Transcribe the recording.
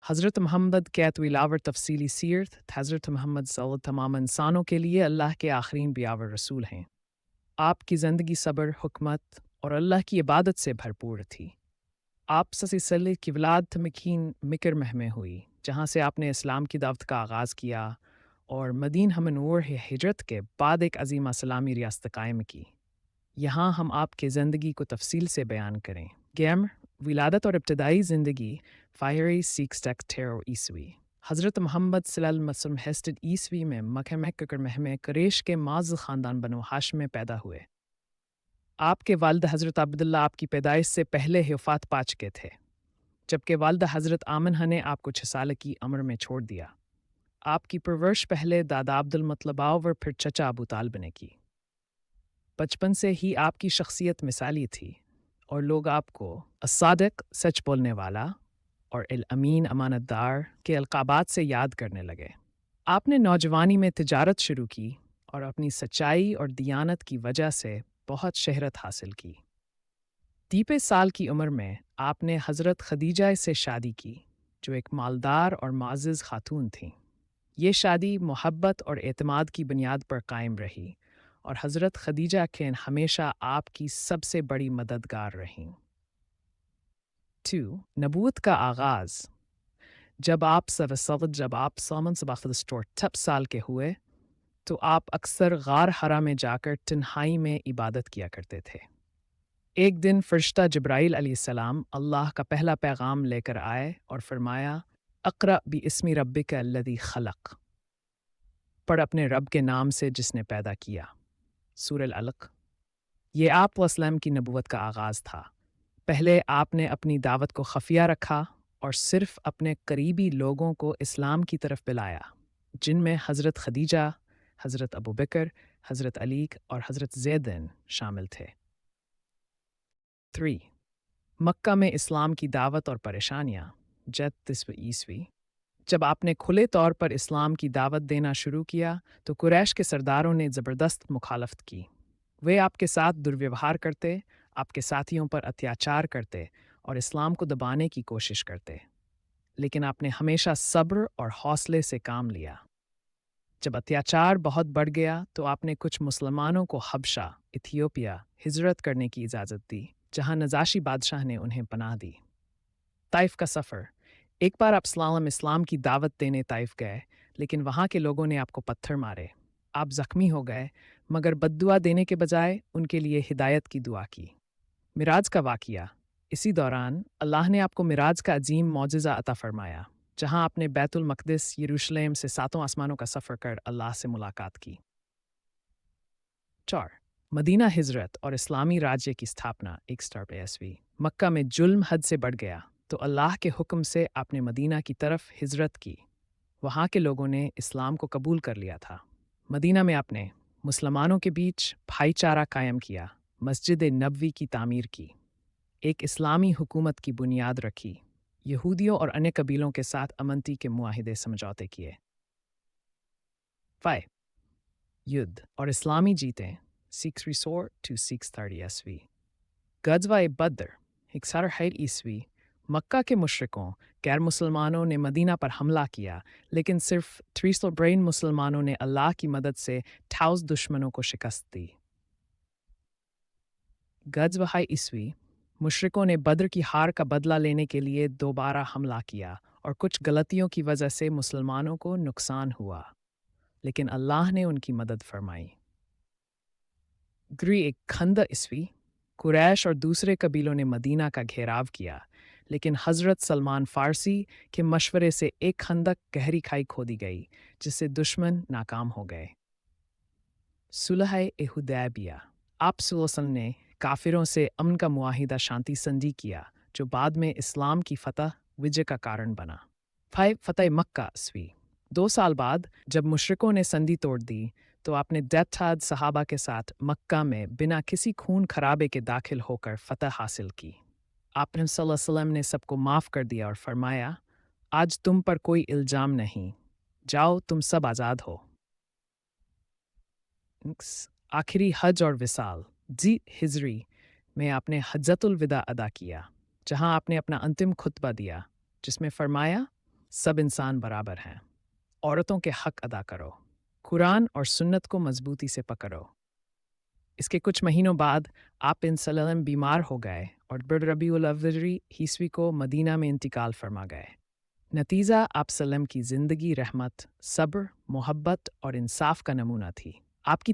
हज़रत मोहम्मद के तवीलावर तफसीली सीरत हज़रत मोहम्मद सल्लल्लाहु तमाम इंसानों के लिए अल्लाह के आखिरीन बियावर रसूल हैं। आपकी ज़िंदगी सब्र, हुकमत और अल्लाह की इबादत से भरपूर थी। आप सल्लल्लाहु की विलादत मकीन मिकर में हुई, जहाँ से आपने इस्लाम की दावत का आगाज़ किया और मदीन हमनूर हिजरत के बाद एक अजीम इस्लामी रियासत कायम की। यहाँ हम आपकी ज़िंदगी को तफसील से बयान करें। गैम विलादत और इब्तदाई ज़िंदगी फ़ायरी सिक्स टेरो ईस्वी हज़रत मोहम्मद सल्लल्लाहु अलैहि वसल्लम हेस्टेड ईस्वी में मक्का में कुरैश के माज़ ख़ानदान बनो हाशिम में पैदा हुए। आपके वालिद हज़रत अब्दुल्ला आपकी पैदाइश से पहले ही वफ़ात पा चुके थे, जबकि वालिदा हज़रत आमिना ने आपको 6 साल की उम्र में छोड़ दिया। आपकी परवरिश पहले दादा अब्दुल मुत्तलिब और फिर चचा अबू तालिब ने की। बचपन से ही आपकी शख्सियत मिसाली थी और लोग आपको असादिक सच बोलने वाला और अल अमीन अमानतदार के अलक़ाबात से याद करने लगे। आपने नौजवानी में तिजारत शुरू की और अपनी सच्चाई और दियानत की वजह से बहुत शहरत हासिल की। 30 साल की उम्र में आपने हज़रत खदीजा से शादी की, जो एक मालदार और मुअज़्ज़ज़ खातून थीं। ये शादी मोहब्बत और एतमाद की बुनियाद पर कायम रही और हज़रत खदीजा के हमेशा आपकी सबसे बड़ी मददगार रहीं। 2. नबूवत का आगाज़ जब आप सामन तब साल के हुए तो आप अक्सर गार हरा में जाकर तन्हाई में इबादत किया करते थे। एक दिन फ़रिश्ता जिब्राईल अलैहिस्सलाम अल्लाह का पहला पैगाम लेकर आए और फरमाया, अक़रा बि इस्मि रब्बिका अल्लज़ी ख़लक़, पढ़ अपने रब के नाम से जिसने पैदा किया। सूरह अलक़। ये आप वसल्लम की नबूवत का आगाज़ था। पहले आपने अपनी दावत को ख़फ़िया रखा और सिर्फ़ अपने करीबी लोगों को इस्लाम की तरफ बुलाया, जिनमें हज़रत खदीजा, हज़रत अबू बकर, हज़रत अली और हज़रत ज़ैद शामिल थे। 3. मक्का में इस्लाम की दावत और परेशानियाँ जद 30 ईस्वी जब आपने खुले तौर पर इस्लाम की दावत देना शुरू किया तो कुरैश के सरदारों ने ज़बरदस्त मुखालफत की। वे आपके साथ दुर्व्यवहार करते, आपके साथियों पर अत्याचार करते और इस्लाम को दबाने की कोशिश करते, लेकिन आपने हमेशा सब्र और हौसले से काम लिया। जब अत्याचार बहुत बढ़ गया तो आपने कुछ मुसलमानों को हबशा, इथियोपिया हिजरत करने की इजाज़त दी, जहाँ नजाशी बादशाह ने उन्हें पनाह दी। ताइफ का सफ़र एक बार आप इस्लाम की दावत देने ताइफ गए, लेकिन वहाँ के लोगों ने आपको पत्थर मारे। आप ज़ख्मी हो गए, मगर बद्दुआ देने के बजाय उनके लिए हिदायत की दुआ की। मिराज का वाक़िया इसी दौरान अल्लाह ने आपको मिराज का अजीम मौजज़ा अता फ़रमाया, जहाँ आपने बैतुल मक़दिस यरूशलेम से 7 आसमानों का सफ़र कर अल्लाह से मुलाकात की। 4. मदीना हिजरत और इस्लामी राज्य की स्थापना 1 ईस्वी मक्का में जुल्म हद से बढ़ गया तो अल्लाह के हुक्म से आपने मदीना की तरफ हिजरत की। वहाँ के लोगों ने इस्लाम को कबूल कर लिया था। मदीना में आपने मुसलमानों के बीच भाईचारा कायम किया, मस्जिद नबवी की तामीर की, एक इस्लामी हुकूमत की बुनियाद रखी, यहूदियों और अन्य कबीलों के साथ अमनती के मुआहिदे समझौते किए। 5. युद्ध और इस्लामी जीतें 6 Resort to 630 ईस्वी गज़वा बद्र 1 ईस्वी मक्का के मुशरिकों गैर मुसलमानों ने मदीना पर हमला किया, लेकिन सिर्फ 300 ब्रेन मुसलमानों ने अल्लाह की मदद से 1000 दुश्मनों को शिकस्त दी। गज़वा ईस्वी मुशरिकों ने बद्र की हार का बदला लेने के लिए दोबारा हमला किया और कुछ गलतियों की वजह से मुसलमानों को नुकसान हुआ, लेकिन अल्लाह ने उनकी मदद फरमाई। ग्री एक खंदक ईस्वी कुरैश और दूसरे कबीलों ने मदीना का घेराव किया, लेकिन हज़रत सलमान फ़ारसी के मशवरे से एक खंदक गहरी खाई खोदी गई, जिससे दुश्मन नाकाम हो गए। सुलह ए हुदैबिया आप सल्लल्लाहु ने काफिरों से अमन का मुआहिदा शांति संधि किया, जो बाद में इस्लाम की फतह विजय का कारण बना। फतह मक्का ईस्वी 2 साल बाद जब मुशरिकों ने संधि तोड़ दी तो आपने दैत्याद सहाबा के साथ मक्का में बिना किसी खून खराबे के दाखिल होकर फतह हासिल की। आपने सल्लल्लाहु अलैहि वसल्लम ने सबको माफ़ कर दिया और फरमाया, आज तुम पर कोई इल्ज़ाम नहीं, जाओ तुम सब आज़ाद हो। आखिरी हज और विसाल जी हिजरी में आपने हज्जतुल विदा अदा किया, जहां आपने अपना अंतिम खुतबा दिया, जिसमें फरमाया, सब इंसान बराबर हैं। औरतों के हक अदा करो। कुरान और सुन्नत को मजबूती से पकड़ो। इसके कुछ महीनों बाद आप बिन सल्लम बीमार हो गए और रबीउल अव्वल ईस्वी को मदीना में इंतकाल फरमा गए। नतीजा आप सल्लम की ज़िंदगी रहमत, सब्र, मोहब्बत और इंसाफ का नमूना थी। आपकी